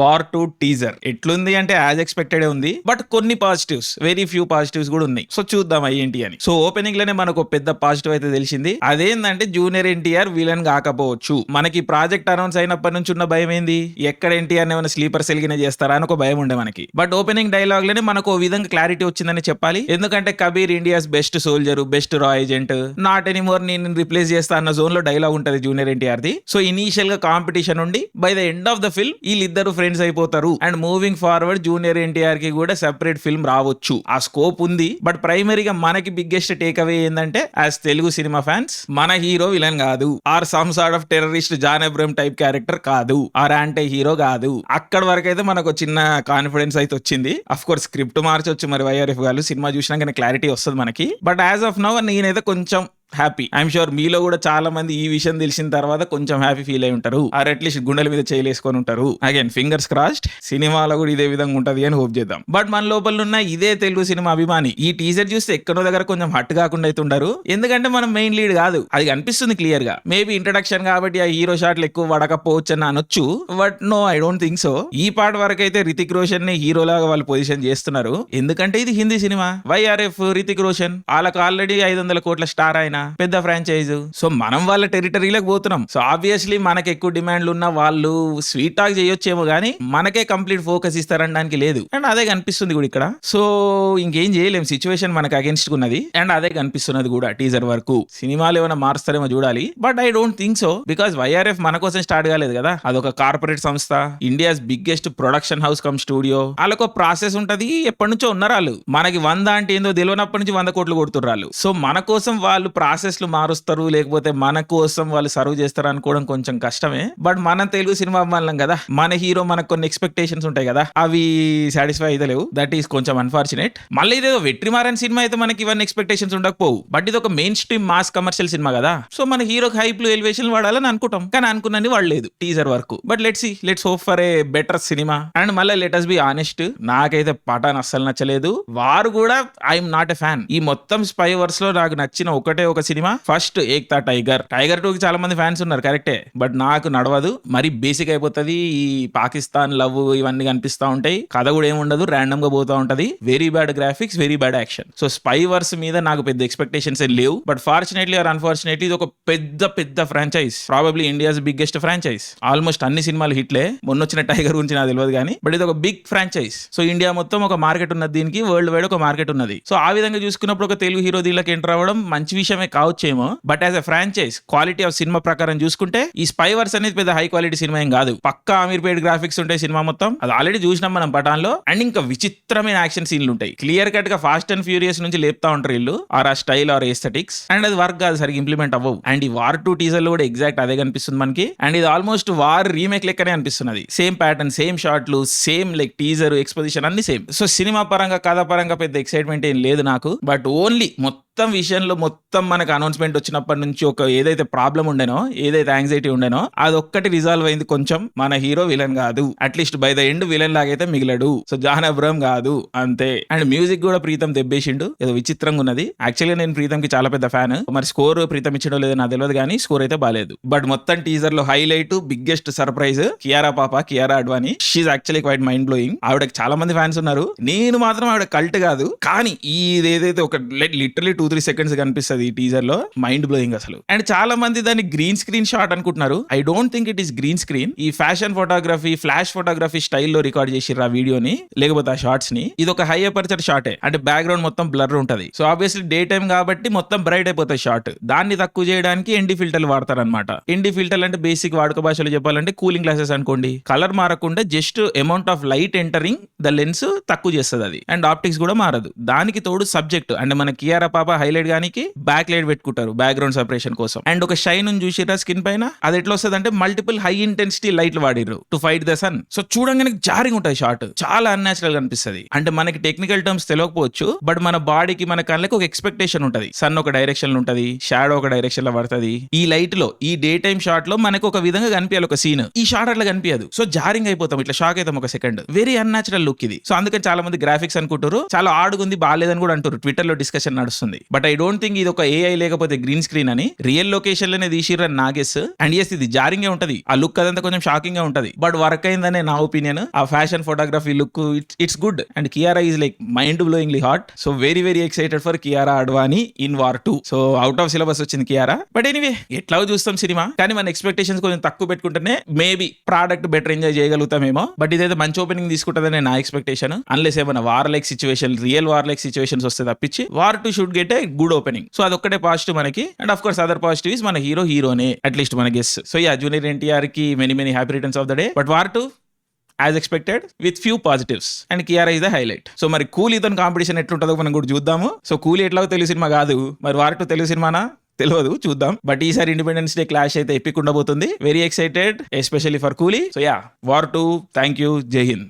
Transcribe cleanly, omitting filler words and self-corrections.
War 2 teaser ఎట్లుంది అంటే as expected ఉంది. బట్ కొన్ని పాజిటివ్స్, వెరీ ఫ్యూ పాజిటివ్స్ కూడా ఉన్నాయి. సో చూద్దాం ఏంటి అని. సో ఓపెనింగ్ లోనే మనకు పెద్ద పాజిటివ్ అయితే తెలిసింది. అదేంటంటే జూనియర్ ఎన్టీఆర్ విలన్ కాకపోవచ్చు. మనకి ప్రాజెక్ట్ అనౌన్స్ అయినప్పటి నుంచి ఉన్న భయం ఏంది, ఎక్కడ ఎన్టీఆర్ ఏమైనా స్లీపర్ సెల్గిన చేస్తారా అని ఒక భయం ఉండే మనకి. బట్ ఓపెనింగ్ డైలాగ్ లోనే మనకు ఓ విధంగా క్లారిటీ వచ్చిందని చెప్పాలి. ఎందుకంటే Kabir India's best soldier, best రా ఏజెంట్, నాట్ ఎనీమోర్ నేను రిప్లేస్ చేస్తా అన్న జోన్ లో డైలాగ్ ఉంటది junior NTR the. So initial గా కాంపిటీషన్ ఉండి by the end of the film వీళ్ళిద్దరు ఫ్రెండ్స్ అయిపోతారు. And moving forward junior NTR కి కూడా సెపరేట్ ఫిల్మ్ రావచ్చు, ఆ స్కోప్ ఉంది. బట్ ప్రైమరీగా మనకి బిగ్గెస్ట్ టేక్ అవే ఏంటంటే యాజ్ తెలుగు సినిమా ఫ్యాన్స్, మన హీరో విలన్ కాదు, or some sort of terrorist John Abraham type character కాదు, ఆర్ యాంటీ హీరో కాదు. అక్కడ వరకు అయితే మనకు చిన్న కాన్ఫిడెన్స్ అయితే వచ్చింది. అఫ్ కోర్స్ స్క్రిప్ట్ మార్చొచ్చు మరి వైఆర్ఎఫ్ గారు, సినిమా చూసినాక క్లారిటీ వస్తుంది మనకి. బట్ యాజ్ ఆఫ్ నౌ నేనైతే కొంచెం హ్యాపీ. ఐఎమ్ షూర్ మీలో కూడా చాలా మంది ఈ విషయం తెలిసిన తర్వాత కొంచెం హ్యాపీ ఫీల్ అయి ఉంటారు, ఆర్ అట్లీస్ట్ గుండెల మీద చేయలేసుకొని ఉంటారు. అగైన్ ఫింగర్స్ క్రాస్డ్, సినిమాలో కూడా ఇదే విధంగా ఉంటది అని హోప్ చేద్దాం. బట్ మన లోపల ఉన్న ఇదే తెలుగు సినిమా అభిమాని ఈ టీజర్ చూస్తే ఎక్కడో దగ్గర కొంచెం హట్ కాకుండా అయితే ఉండరు. ఎందుకంటే మనం మెయిన్ లీడ్ కాదు, అది కనిపిస్తుంది క్లియర్ గా. మేబీ ఇంట్రడక్షన్ కాబట్టి ఆ హీరో షాట్లు ఎక్కువ పడకపోవచ్చు అని అనొచ్చు. But no, I don't think so. ఈ పార్ట్ వరకు అయితే రితిక్ రోషన్ ని హీరోలాగా వాళ్ళు పొజిషన్ చేస్తున్నారు. ఎందుకంటే ఇది హిందీ సినిమా, వైఆర్ఎఫ్ రితిక్ రోషన్ వాళ్ళకి ఆల్రెడీ 500 కోట్ల స్టార్ అయిన పెద్ద ఫ్రాంచైజ్. సో మనం వాళ్ళ టెరిటరీలోకి పోతున్నాం. సో ఆబ్వియస్లీ మనకి ఎక్కువ డిమాండ్లు ఉన్న వాళ్ళు స్వీట్ టాక్ చేయొచ్చేమో కానీ మనకే కంప్లీట్ ఫోకస్ ఇస్తారనడానికి లేదు. అండ్ అదే కనిపిస్తుంది కూడా ఇక్కడ. సో ఇంకేం చేయలేం, సిచ్యువేషన్ మనకు అగేన్స్ట్ ఉన్నది. అండ్ అదే కనిపిస్తున్నది కూడా టీజర్ వరకు. సినిమాలు ఏమైనా మారుస్తారేమో చూడాలి. But I don't think so, because YRF మన కోసం స్టార్ట్ కాలేదు కదా. అదొక కార్పొరేట్ సంస్థ, India's biggest production house come studio. వాళ్ళకు ప్రాసెస్ ఉంటది, ఎప్పటి నుంచో ఉన్నారు వాళ్ళు. మనకి 100 అంటే ఏందో తెలియనప్పటి నుంచి 100 కోట్లు కొడుతున్నారు. సో మన కోసం వాళ్ళు ప్రాసెస్ మారుస్తారు, లేకపోతే మన కోసం వాళ్ళు సర్వ్ చేస్తారు అనుకోవడం కొంచెం కష్టమే. బట్ మన తెలుగు సినిమా అభిమానులం కదా, మన హీరో మనకు కొన్ని ఎక్స్పెక్టేషన్స్ ఉంటాయి కదా, అవి సాటిస్ఫై అయితే లేవు. దట్ ఈస్ కొంచెం అన్ఫార్చునేట్. మళ్ళీ ఇదేదో వెట్రిమారన్ సినిమా అయితే మనకి ఇవన్నీ ఎక్స్పెక్టేషన్స్ ఉండకపోవు. బట్ ఇది ఒక main stream mass commercial cinema కదా. సో మన హీరోకి హైప్లు ఎలివేషన్ వాడాలని అనుకుంటాం, కానీ అనుకున్నది వాడలేదు టీజర్ వరకు. But let's hope for a better cinema. And మళ్ళీ లెటస్ బి ఆనెస్ట్, నాకైతే పఠాన్ అస్సలు నచ్చలేదు. వారు కూడా ఐఎమ్ నాట్ ఎ ఫ్యాన్. ఈ మొత్తం స్పై వర్స్ లో నాకు నచ్చిన ఒకటే ఒక సినిమా, ఫస్ట్ ఏక్తా టైగర్ 2కి చాలా మంది ఫ్యాన్స్ ఉన్నారు కరెక్టే, బట్ నాకు నడవదు. మరి బేసిక్ అయిపోతుంది. ఈ పాకిస్తాన్ లవ్ ఇవన్నీ కనిపిస్తా ఉంటాయి, కథ కూడా ఏముండదు, ర్యాండమ్ గా పోతా ఉంటది. Very bad graphics, very bad action. So spyverse మీద నాకు పెద్ద ఎక్స్పెక్టేషన్స్ లేవు. బట్ ఫార్చునేట్లీ ఆర్ అన్ఫార్చునేట్లీ ఇది ఒక పెద్ద franchise, probably India's biggest franchise. Almost అన్ని సినిమాలు హిట్లే. మొన్న వచ్చిన టైగర్ గురించి నాకు తెలియదు కానీ, బట్ ఇది ఒక బిగ్ ఫ్రాంచైజ్. సో ఇండియా మొత్తం ఒక మార్కెట్ ఉన్నది, దీనికి వరల్డ్ వైడ్ ఒక మార్కెట్ ఉన్నది. సో ఆ విధంగా చూసుకున్నప్పుడు ఒక తెలుగు హీరో దీనికి ఎంటర్ అవ్వడం మంచి విషయమే కావచ్చేమో. But as a franchise, quality of cinema ప్రకారం చూసుకుంటే ఈ స్పై వర్స్ అనేది పెద్ద హై క్వాలిటీ సినిమా ఏం కాదు. పక్కా అమీర్పేట్ గ్రాఫిక్స్ ఉంటాయి సినిమా మొత్తం, అది ఆల్రెడీ చూసినాం మనం పఠాన్ లో. అండ్ ఇంకా విచిత్రమైన యాక్షన్ సీన్లు ఉంటాయి. క్లియర్ కట్ గా ఫాస్ట్ అండ్ ఫ్యూరియస్ నుంచి లేపుతా ఉంటారు వీళ్ళు, ఆర్ ఆ స్టైల్ ఆర్ ఎస్థెటిక్స్. అండ్ అది వర్క్ కాదు, సరిగ్గా ఇంప్లిమెంట్ అవ్వవు. అండ్ ఈ వార్ 2 టీజర్ లో కూడా ఎగ్జాక్ట్ అదే కనిపిస్తుంది మనకి. అండ్ ఇది ఆల్మోస్ట్ వార్ రీమేక్ లెక్కనే అనిపిస్తున్నది. సేమ్ ప్యాటర్న్, సేమ్ షాట్లు, సేమ్ లైక్ టీజర్, ఎక్స్పోజిషన్ అన్ని సేమ్. సో సినిమా పరంగా, కథ పరంగా పెద్ద ఎక్సైట్మెంట్ ఏం లేదు నాకు. బట్ ఓన్లీ మొత్తం విషయంలో మొత్తం మనకు అనౌన్స్మెంట్ వచ్చినప్పటి నుంచి ఒక ఏదైతే ప్రాబ్లం ఉండేనో, ఏదైతే యాంగ్జైటీ ఉండేనో, అది ఒక్కటి రిజాల్వ్ అయింది. కొంచెం మన హీరో విలన్ కాదు, at least by the end villain లాగైతే మిగిలడు. సో జాన్ అబ్రహం కాదు అంతే. అండ్ మ్యూజిక్ కూడా ప్రీతం దెబ్బేసిండు, ఏదో విచిత్రంగా ఉన్నది. యాక్చువల్లీ నేను ప్రీతం కి చాలా పెద్ద ఫ్యాన్. మరి స్కోర్ ప్రీతం ఇచ్చడో లేదో నాకు తెలియదు కానీ స్కోర్ అయితే బాలేదు. బట్ మొత్తం టీజర్ లో highlight, biggest surprise Kiara Advani. She actually quite mind blowing. ఆవిడకి చాలా మంది ఫ్యాన్స్ ఉన్నారు, నేను మాత్రం ఆవిడ కల్ట్ కాదు. కానీ ఇది ఏదైతే ఒక లిటరలీ 2-3 సెకండ్స్ కనిపిస్తుంది ఈ టీజర్ లో, మైండ్ బ్లోయింగ్ అసలు. అండ్ చాలా మంది దాన్ని గ్రీన్ స్క్రీన్ షాట్ అనుకుంటున్నారు. I don't think it is green screen. ఈ ఫ్యాషన్ ఫోటోగ్రఫీ, ఫ్లాష్ ఫోటోగ్రఫీ స్టైల్లో రికార్డ్ చేసిర్రు ఆ వీడియోని, లేకపోతే ఆ షార్ట్స్ ని. ఇది ఒక హై అపర్చర్ షాటే, అంటే బ్యాక్గ్రౌండ్ మొత్తం బ్లర్ ఉంటది. సో ఆబ్వియస్లీ డే టైం కాబట్టి మొత్తం బ్రైట్ అయిపోతుంది షాట్. దాన్ని తక్కువ చేయడానికి ఎన్డీ ఫిల్టర్లు వాడతారనమాట. ఎన్డీ ఫిల్టర్ అంటే బేసిక్ వాడుక భాషలో చెప్పాలంటే కూలింగ్ గ్లాసెస్ అనుకోండి. కలర్ మారకుండా just amount of light entering the lens తక్కువ చేస్తుంది అది. అండ్ ఆప్టిక్స్ కూడా మారదు. దానికి తోడు సబ్జెక్ట్ అంటే మన కియారా పాప హైలైట్ గానికి బ్యాక్ లైట్ పెట్టుకుంటారు బ్యాక్గ్రౌండ్ సెపరేషన్ కోసం. అండ్ ఒక షైన్ చూసిరా స్కిన్ పైన, అది ఎట్లా వస్తుంది అంటే మల్టిపుల్ హై ఇంటెన్సిటీ లైట్లు వాడిర్రు to fight the sun. So చూడంగానే జారింగ్ ఉంటాయి షాట్, చాలా అన్యాచురల్ గా అనిపిస్తుంది. అంటే మనకి టెక్నికల్ టర్మ్స్ తెలియకపోవచ్చు, బట్ మన బాడీకి, మన కళ్ళకి ఒక ఎక్స్పెక్టేషన్ ఉంటది. సన్ ఒక డైరెక్షన్ లో ఉంటది, షాడో ఒక డైరెక్షన్ లో పడుతుంది. ఈ లైట్ లో, ఈ డే టైమ్ షాట్ లో మనకు ఒక విధంగా కనిపించాలి ఒక సీన్. ఈ షాట్ అట్లా కనిపించదు. సో జారింగ్ అయిపోతాం, ఇట్లా షాక్ అవుతాం ఒక సెకండ్. వెరీ అన్యాచురల్ లుక్ ఇది. సో అందుకని చాలా మంది గ్రాఫిక్స్ అనుకుంటారు చాలా ఆడుగుంది, బాగాలేదని కూడా అంటారు. ట్విట్టర్ లో డిస్కషన్ నడుస్తుంది. బట్ ఐ డోంట్ థింక్ ఇది ఒక ఏఐ లేకపోతే గ్రీన్ స్క్రీన్ అని, రియల్ లొకేషన్ లోనే తీసిర్రని నా గెస్. అండ్ ఎస్ ఇది జారింగే ఉంటది, ఆ లుక్ అదంతా కొంచెం షాకింగ్ గా ఉంటది, బట్ వర్క్ అయిందనే నా ఒపీనియన్. ఆ fashion photography look it's good. And Kiara is like mind blowingly hot. So very excited for Kiara Advani in War 2. So out of syllabus వచ్చింది కియారా. బట్ ఎనీవే ఎట్లా చూస్తాం సినిమా, కానీ మన ఎక్స్పెక్టేషన్స్ కొంచెం తక్కువ పెట్టుకుంటేనే మేబీ ప్రోడక్ట్ బెటర్ ఎంజాయ్ చేయగలుగుతామేమో. బట్ ఇదైతే మంచి ఓపెనింగ్ తీసుకుంటుందని నా ఎక్స్పెక్టేషన్. అన్లెస్ ఏమైనా war like situation, real war like situations వస్తే తప్పించి War 2 should get a good opening. So అదొక్కటే పాజిటివ్ మనకి. And of course other positive is మన హీరోనే అట్లీస్ట్ మన guess. So yeah, Junior NTR కి many happy returns of the day. But War 2 as expected with few positives. And Kiara is the highlight. So మరి కూలీతో competition ఎట్లుంటుందో మనం కూడా చూద్దాము. సో కూలీ ఎట్లాగో తెలుగు సినిమా కాదు, మరి వార్ 2 తెలుగు సినిమానా తెలియదు, చూద్దాం. బట్ ఈసారి ఇండిపెండెన్స్ డే క్లాష్ అయితే ఎపిక్ ఉండబోతుంది. వెరీ ఎక్సైటెడ్ ఎస్పెషల్లీ ఫర్ కూలీ. So yeah, war 2, thank you, జై హింద్.